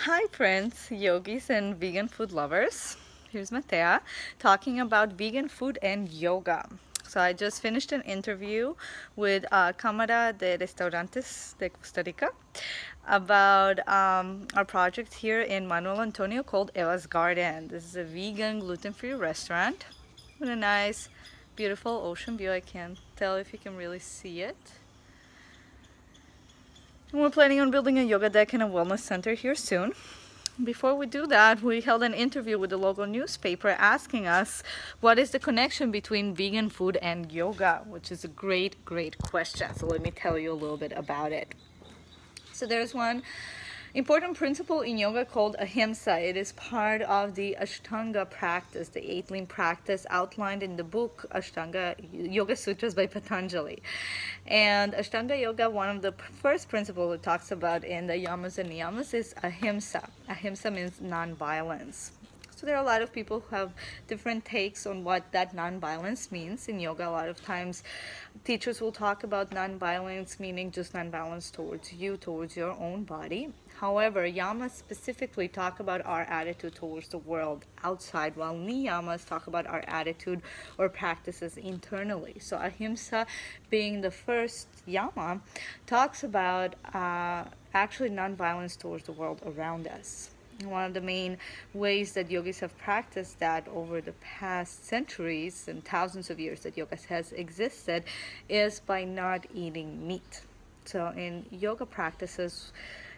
Hi friends, yogis and vegan food lovers. Here's Matea talking about vegan food and yoga. So I just finished an interview with Cámara de Restaurantes de Costa Rica about our project here in Manuel Antonio called Eva's Garden. This is a vegan, gluten-free restaurant with a nice, beautiful ocean view. I can't tell if you can really see it. And we're planning on building a yoga deck and a wellness center here soon. Before we do that, we held an interview with the local newspaper asking us what is the connection between vegan food and yoga, which is a great question. So let me tell you a little bit about it. So there's one important principle in yoga called Ahimsa. It is part of the Ashtanga practice, the 8-limb practice outlined in the book Ashtanga Yoga Sutras by Patanjali. And Ashtanga Yoga, one of the first principles it talks about in the yamas and niyamas is Ahimsa. Ahimsa means non-violence. So there are a lot of people who have different takes on what that non-violence means. In yoga, a lot of times teachers will talk about non-violence meaning just non-violence towards you, towards your own body. However, yamas specifically talk about our attitude towards the world outside, while niyamas talk about our attitude or practices internally. So Ahimsa, being the first yama, talks about actually non-violence towards the world around us. One of the main ways that yogis have practiced that over the past centuries and thousands of years that yoga has existed is by not eating meat. So in yoga practices,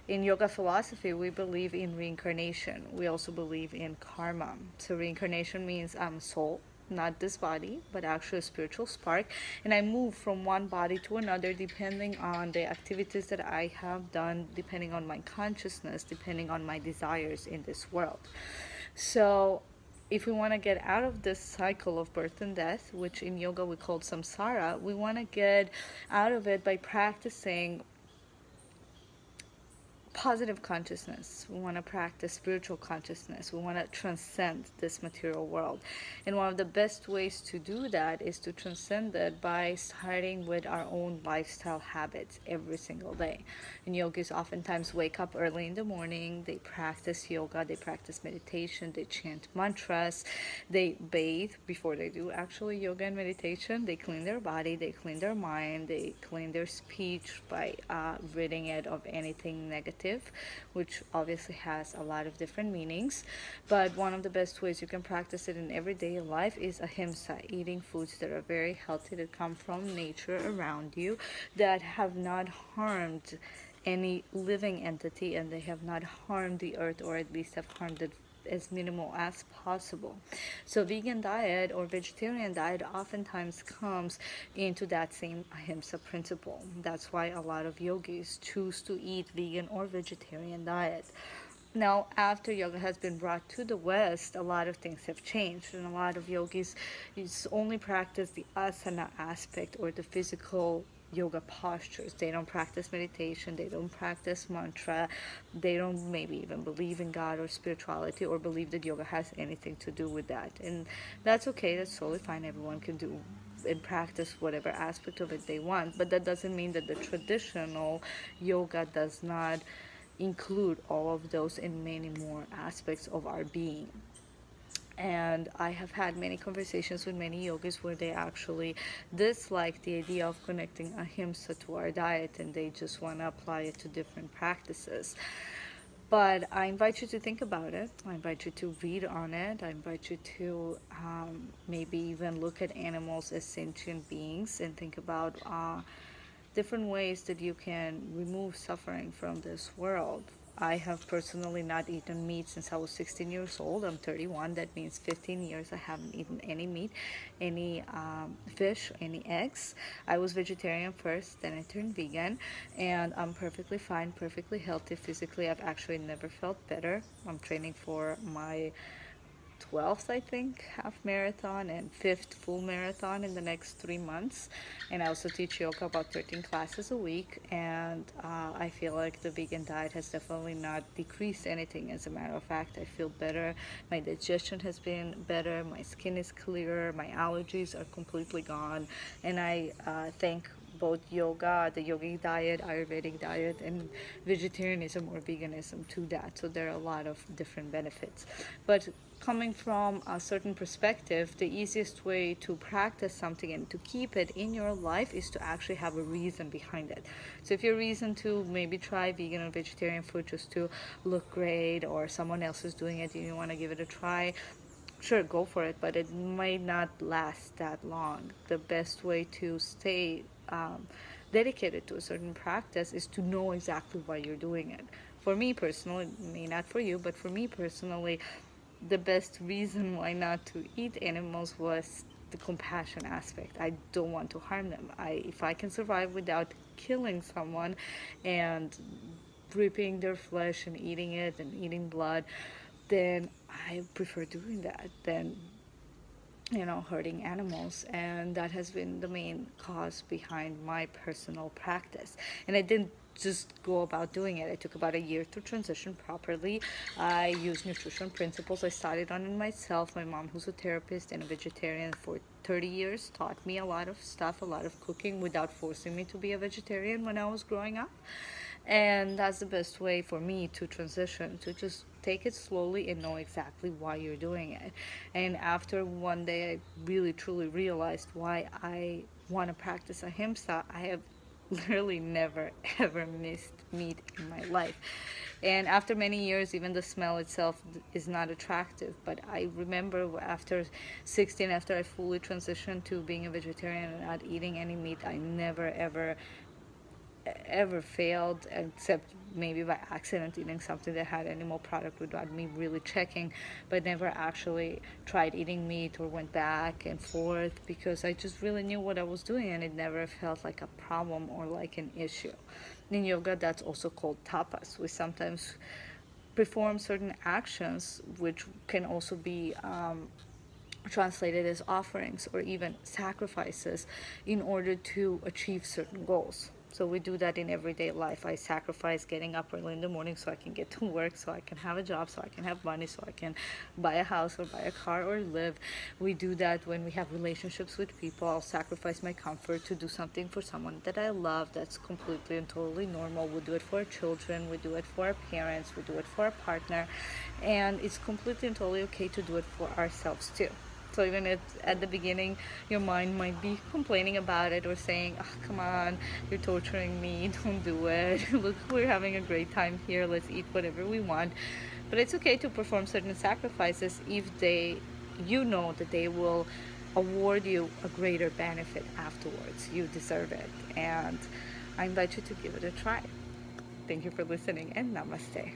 in yoga philosophy, we believe in reincarnation. We also believe in karma. So reincarnation means I'm soul, not this body, but actually a spiritual spark, and I move from one body to another depending on the activities that I have done, depending on my consciousness, depending on my desires in this world. So if we want to get out of this cycle of birth and death, which in yoga we call samsara, we want to get out of it by practicing positive consciousness. We want to practice spiritual consciousness. We want to transcend this material world. And one of the best ways to do that is to transcend it by starting with our own lifestyle habits every single day. And yogis oftentimes wake up early in the morning, they practice yoga, they practice meditation, they chant mantras, they bathe before they do actually yoga and meditation, they clean their body, they clean their mind, they clean their speech by ridding it of anything negative, which obviously has a lot of different meanings. But one of the best ways you can practice it in everyday life is Ahimsa, eating foods that are very healthy, that come from nature around you, that have not harmed any living entity, and they have not harmed the earth, or at least have harmed it as minimal as possible. So vegan diet or vegetarian diet oftentimes comes into that same Ahimsa principle. That's why a lot of yogis choose to eat vegan or vegetarian diet. Now, after yoga has been brought to the West, a lot of things have changed, and a lot of yogis only practice the asana aspect or the physical yoga postures. They don't practice meditation, they don't practice mantra, they don't maybe even believe in God or spirituality, or believe that yoga has anything to do with that. And that's okay, that's totally fine. Everyone can do and practice whatever aspect of it they want, but that doesn't mean that the traditional yoga does not include all of those and many more aspects of our being. And I have had many conversations with many yogis where they actually dislike the idea of connecting Ahimsa to our diet, and they just want to apply it to different practices. But I invite you to think about it. I invite you to read on it. I invite you to maybe even look at animals as sentient beings and think about different ways that you can remove suffering from this world. I have personally not eaten meat since I was 16 years old. I'm 31. That means 15 years I haven't eaten any meat, any fish, any eggs. I was vegetarian first, then I turned vegan, and I'm perfectly fine, perfectly healthy. Physically, I've actually never felt better. I'm training for my 12th, I think, half marathon and 5th full marathon in the next 3 months. And I also teach yoga about 13 classes a week, and I feel like the vegan diet has definitely not decreased anything. As a matter of fact, I feel better. My digestion has been better, my skin is clearer, my allergies are completely gone, and I thank both yoga, the yogic diet, Ayurvedic diet, and vegetarianism or veganism to that. So there are a lot of different benefits. But coming from a certain perspective, the easiest way to practice something and to keep it in your life is to actually have a reason behind it. So if your reason to maybe try vegan or vegetarian food just to look great, or someone else is doing it and you want to give it a try, sure, go for it, but it might not last that long. The best way to stay dedicated to a certain practice is to know exactly why you're doing it. For me personally, may not for you, but for me personally, the best reason why not to eat animals was the compassion aspect. I don't want to harm them. If I can survive without killing someone and ripping their flesh and eating it and eating blood, then I prefer doing that than hurting animals. And that has been the main cause behind my personal practice. And I didn't just go about doing it. It took about a year to transition properly. I used nutrition principles. I started on it myself. My mom, who's a therapist and a vegetarian for 30 years, taught me a lot of stuff, a lot of cooking, without forcing me to be a vegetarian when I was growing up. And that's the best way for me to transition, to just take it slowly and know exactly why you're doing it. And after one day I really truly realized why I want to practice Ahimsa, I have literally never ever missed meat in my life. And after many years, even the smell itself is not attractive. But I remember after 16, after I fully transitioned to being a vegetarian and not eating any meat, I never ever failed, except maybe by accident eating something that had animal product without me really checking, but never actually tried eating meat or went back and forth, because I just really knew what I was doing and it never felt like a problem or like an issue. In yoga, that's also called tapas. We sometimes perform certain actions which can also be translated as offerings or even sacrifices in order to achieve certain goals. So we do that in everyday life. I sacrifice getting up early in the morning so I can get to work, so I can have a job, so I can have money, so I can buy a house or buy a car or live. We do that when we have relationships with people. I'll sacrifice my comfort to do something for someone that I love. That's completely and totally normal. We do it for our children, we do it for our parents, we do it for our partner, and it's completely and totally okay to do it for ourselves too. So even if at the beginning your mind might be complaining about it or saying, oh, come on, you're torturing me, don't do it. Look, we're having a great time here, let's eat whatever we want. But it's okay to perform certain sacrifices if you know that they will award you a greater benefit afterwards. You deserve it. And I invite you to give it a try. Thank you for listening, and namaste.